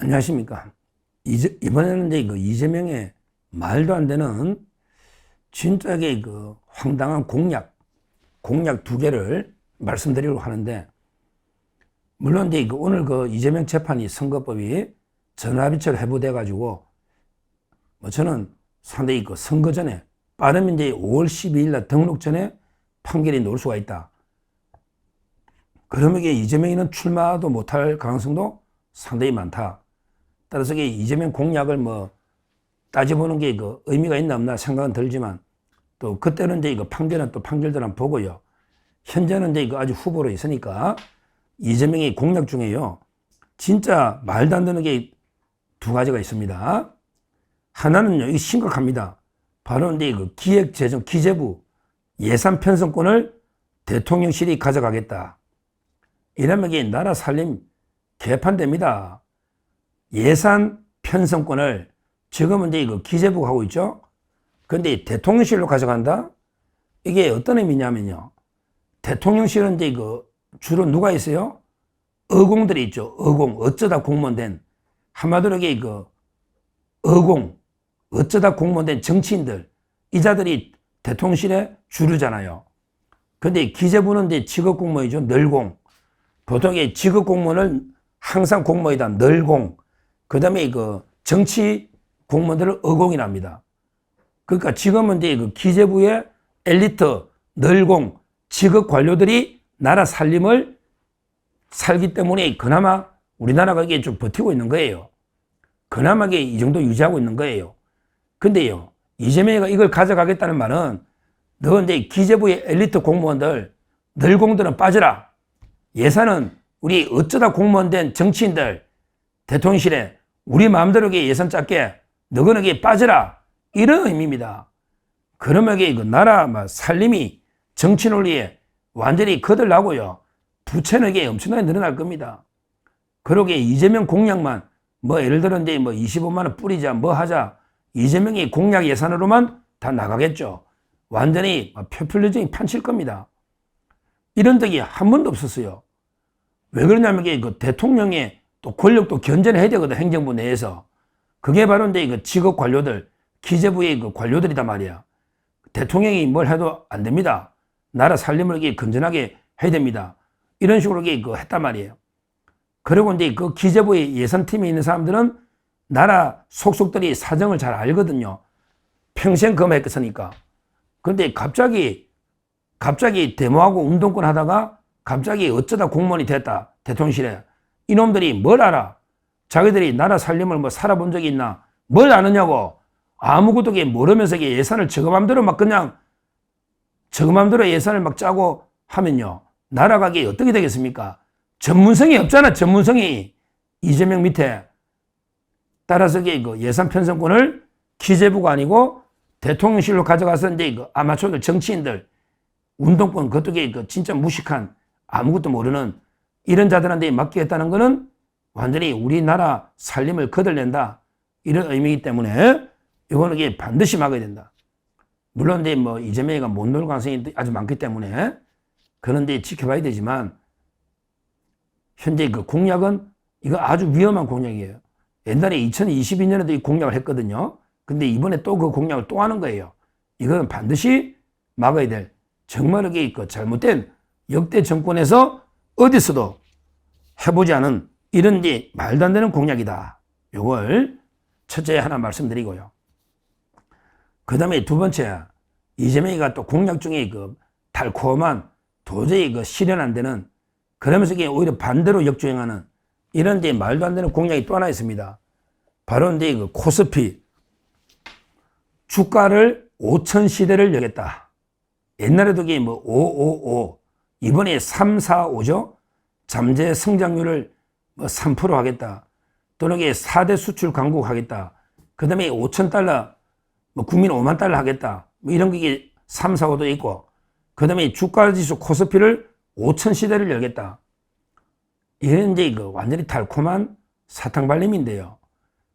안녕하십니까. 이번에는 이제 이재명의 말도 안 되는 진짜게 황당한 공약 두 개를 말씀드리려고 하는데, 물론 이제 오늘 이재명 재판이 선거법이 전화비처럼 해부돼가지고, 저는 상당히 선거 전에, 빠르면 이제 5월 12일 날 등록 전에 판결이 나올 수가 있다. 그러면 이재명이는 출마도 못할 가능성도 상당히 많다. 따라서 이재명 공약을 따져보는 게 의미가 있나 없나 생각은 들지만, 또 그때는 이제 판결은 또 판결대로 보고요. 현재는 이제 아주 후보로 있으니까 이재명의 공약 중에요, 진짜 말도 안 되는 게 두 가지가 있습니다. 하나는요, 이게 심각합니다. 바로 이제 기획재정 기재부 예산 편성권을 대통령실이 가져가겠다. 이러면 이게 나라 살림 개판됩니다. 예산 편성권을 지금은 이제 기재부가 하고 있죠. 그런데 대통령실로 가져간다? 이게 어떤 의미냐면요, 대통령실은 이제 주로 누가 있어요? 의공들이 있죠. 의공, 어쩌다 공무원 된, 한마디로 이게 의공, 어쩌다 공무원 된 정치인들, 이 자들이 대통령실의 주류잖아요. 근데 기재부는 이제 직업 공무원이죠. 널공. 보통 직업 공무원을 항상 공무원이다. 널공. 그 다음에 정치 공무원들을 의공이랍니다. 그러니까 지금은 이제 기재부의 엘리트, 널공, 직업 관료들이 나라 살림을 살기 때문에 그나마 우리나라가 이게 좀 버티고 있는 거예요. 그나마 이 정도 유지하고 있는 거예요. 근데요, 이재명이가 이걸 가져가겠다는 말은, 너 이제 기재부의 엘리트 공무원들, 널공들은 빠져라. 예산은 우리 어쩌다 공무원 된 정치인들, 대통령실에 우리 마음대로 예산 짰게, 너거는 빠져라. 이런 의미입니다. 그러면 나라 살림이 정치 논리에 완전히 거들나고요, 부채는 엄청나게 늘어날 겁니다. 그러게 이재명 공약만 예를 들어 이제 25만 원 뿌리자 하자, 이재명이 공약 예산으로만 다 나가겠죠. 완전히 표필리적인 판칠 겁니다. 이런 적이 한 번도 없었어요. 왜 그러냐면 대통령의 또 권력도 견제를 해야 되거든, 행정부 내에서. 그게 바로 이제 직업 관료들, 기재부의 관료들이단 말이야. 대통령이 뭘 해도 안 됩니다. 나라 살림을 건전하게 해야 됩니다. 이런 식으로 했단 말이에요. 그리고 이제 기재부의 예산팀에 있는 사람들은 나라 속속들이 사정을 잘 알거든요. 평생 검했으니까. 근데 갑자기 데모하고 운동권 하다가 갑자기 어쩌다 공무원이 됐다, 대통령실에. 이놈들이 뭘 알아? 자기들이 나라 살림을 살아본 적이 있나? 뭘 아느냐고. 아무것도 모르면서 예산을 저거맘대로 그냥 저거맘대로 예산을 짜고 하면요, 나라가 어떻게 되겠습니까? 전문성이 없잖아, 전문성이. 이재명 밑에. 따라서 예산 편성권을 기재부가 아니고 대통령실로 가져가서 이제 아마추어들, 정치인들, 운동권, 그것도 진짜 무식한, 아무것도 모르는 이런 자들한테 맡기겠다는 것은 완전히 우리나라 살림을 거들낸다, 이런 의미이기 때문에 이거는 반드시 막아야 된다. 물론 이제 이재명이가 못 놀 가능성이 아주 많기 때문에 그런데 지켜봐야 되지만, 현재 공약은 이거 아주 위험한 공약이에요. 옛날에 2022년에도 이 공약을 했거든요. 근데 이번에 또 그 공약을 또 하는 거예요. 이건 반드시 막아야 될, 정말 잘못된 역대 정권에서 어디서도 해보지 않은 이런 말도 안 되는 공약이다. 이걸 첫째 하나 말씀드리고요. 그 다음에 두 번째, 이재명이가 또 공약 중에 달콤한, 도저히 실현 안 되는, 그러면서 오히려 반대로 역주행하는 이런 말도 안 되는 공약이 또 하나 있습니다. 바로 이제 코스피 주가를 5천 시대를 열겠다. 옛날에도 555, 이번에 345죠. 잠재 성장률을 3% 하겠다. 또는 4대 수출 강국 하겠다. 그 다음에 5천 달러, 국민 5만 달러 하겠다. 이런 게 345도 있고, 그 다음에 주가 지수 코스피를 5천 시대를 열겠다. 이런 이제 완전히 달콤한 사탕발림인데요.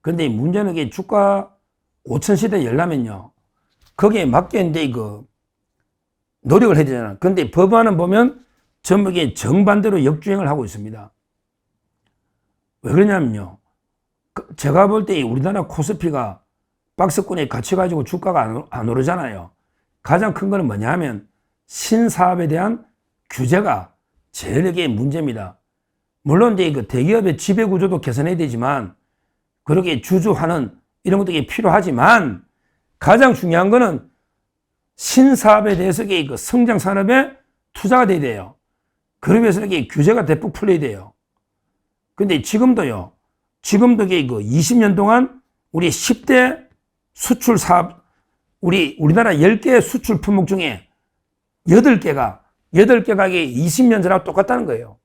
근데 문제는 주가 5천 시대 열려면요, 거기에 맞게 이제 노력을 해야 되잖아. 근데 법안은 보면 전부 정반대로 역주행을 하고 있습니다. 왜 그러냐면요, 제가 볼 때 우리나라 코스피가 박스권에 갇혀가지고 주가가 안 오르잖아요. 가장 큰 거는 뭐냐 하면 신사업에 대한 규제가 제일 이게 문제입니다. 물론 이제 그 대기업의 지배구조도 개선해야 되지만 그렇게 주주하는 이런 것도 필요하지만 가장 중요한 거는 신사업에 대해서 그 성장 산업에 투자가 돼야 돼요. 그러기 위해서 이게 규제가 대폭 풀려야 돼요. 근데 지금도 그 20년 동안 우리 10대 수출 사업, 우리나라 10개 수출 품목 중에 8개가 이게 20년 전하고 똑같다는 거예요.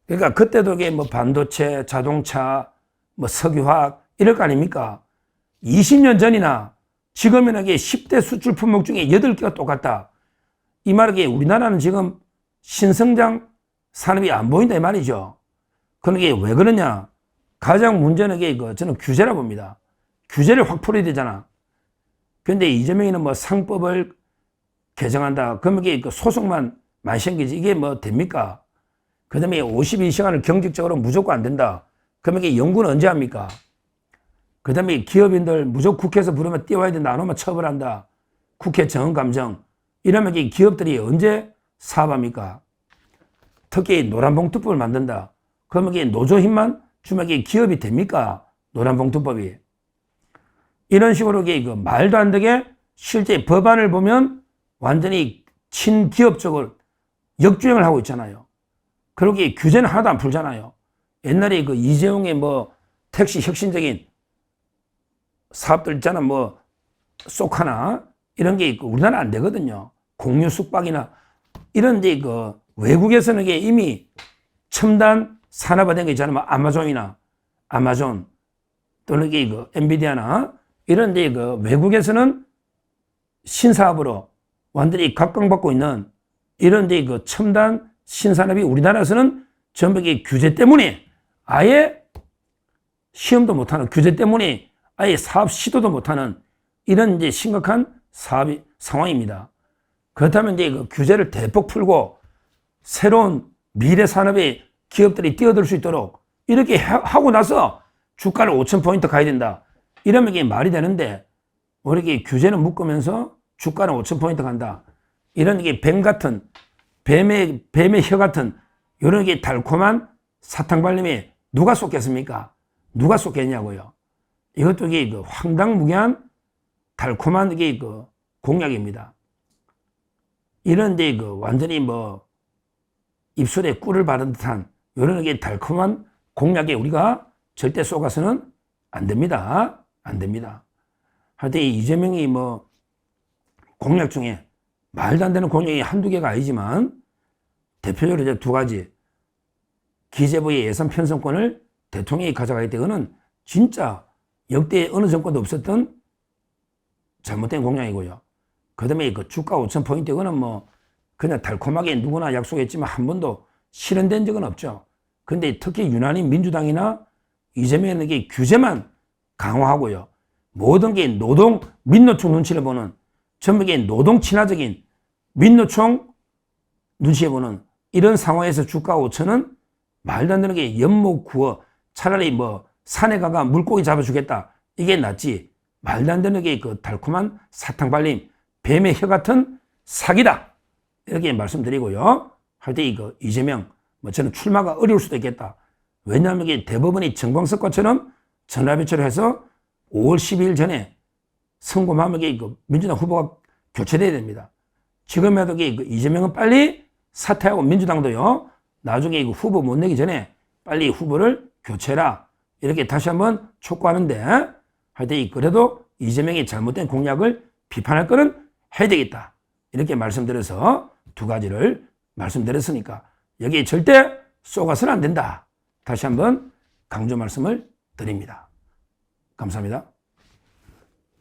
그러니까 그때도 이게 뭐 반도체, 자동차, 뭐 석유화학 이럴 거 아닙니까? 20년 전이나 지금이나 이게 10대 수출 품목 중에 8개가 똑같다. 이 말은 우리나라는 지금 신성장 산업이 안 보인다 이 말이죠. 그러게 왜 그러냐? 가장 문제는 저는 규제라 봅니다. 규제를 확 풀어야 되잖아. 그런데 이재명이는 뭐 상법을 개정한다. 그러면 이게 소송만 많이 생기지. 이게 뭐 됩니까? 그 다음에 52시간을 경직적으로 무조건 안 된다. 그러면 이게 연구는 언제 합니까? 그 다음에 기업인들 무조건 국회에서 부르면 뛰어와야 된다. 안 오면 처벌한다. 국회 정언감정. 이러면 이 기업들이 언제 사업합니까? 특히 노란봉투법을 만든다. 그러면 이게 노조 힘만 주면 이게 기업이 됩니까? 노란봉투법이. 이런 식으로 이게 말도 안 되게 실제 법안을 보면 완전히 친기업적으로 역주행을 하고 있잖아요. 그러기에 규제는 하나도 안 풀잖아요. 옛날에 그 이재용의 뭐 택시 혁신적인 사업들 있잖아. 뭐 쏙하나 이런 게 있고 우리나라는 안 되거든요. 공유 숙박이나 이런 데 그 외국에서는 이게 이미 첨단 산업화된 게 있잖아요. 뭐 아마존 또는 이게 그 엔비디아나 이런 데 그 외국에서는 신사업으로 완전히 각광받고 있는 이런 데 그 첨단 신산업이 우리나라에서는 전부 이게 규제 때문에 아예 시험도 못하는 규제 때문에 아예 사업 시도도 못하는 이런 이제 심각한 상황입니다. 그렇다면 이제 그 규제를 대폭 풀고 새로운 미래 산업의 기업들이 뛰어들 수 있도록 이렇게 하고 나서 주가를 5,000포인트 가야 된다. 이러면 이게 말이 되는데 왜 이렇게 규제는 묶으면서 주가는 5,000포인트 간다. 이런 이게 뱀 같은 뱀의 혀 같은 이런 게 달콤한 사탕발림에 누가 쏟겠습니까? 누가 쏟겠냐고요. 이것도 이게 그 황당무계한 달콤한 이게 그 공약입니다. 이런데 그 완전히 뭐 입술에 꿀을 바른 듯한 이런 게 달콤한 공약에 우리가 절대 속아서는 안 됩니다. 안 됩니다. 하여튼 이재명이 뭐 공약 중에 말도 안 되는 공약이 한두 개가 아니지만 대표적으로 이제 두 가지. 기재부의 예산 편성권을 대통령이 가져가기 때문에 진짜 역대 어느 정권도 없었던 잘못된 공약이고요. 그 다음에 그 주가 5,000포인트 이거는 뭐 그냥 달콤하게 누구나 약속했지만 한 번도 실현된 적은 없죠. 근데 특히 유난히 민주당이나 이재명에게 규제만 강화하고요. 모든 게 민노총 눈치를 보는 전부 게 노동 친화적인 민노총 눈치를 보는 이런 상황에서 주가 5,000은 말도 안 되는 게 연못 구워 차라리 뭐 산에 가가 물고기 잡아주겠다. 이게 낫지. 말도 안 되는 게 그 달콤한 사탕발림 뱀의 혀 같은 사기다. 이렇게 말씀드리고요. 하여튼 이거 이재명 뭐 저는 출마가 어려울 수도 있겠다. 왜냐하면 이게 대법원이 정광석과처럼 전화배치를 해서 5월 12일 전에 선고하면 이게 민주당 후보가 교체돼야 됩니다. 지금이라도 이재명은 빨리 사퇴하고 민주당도요. 나중에 후보 못 내기 전에 빨리 후보를 교체라. 이렇게 다시 한번 촉구하는데 하여튼 그래도 이재명이 잘못된 공약을 비판할 거는 해야 되겠다. 이렇게 말씀드려서 두 가지를 말씀드렸으니까 여기에 절대 쏘가서는 안 된다. 다시 한번 강조 말씀을 드립니다. 감사합니다.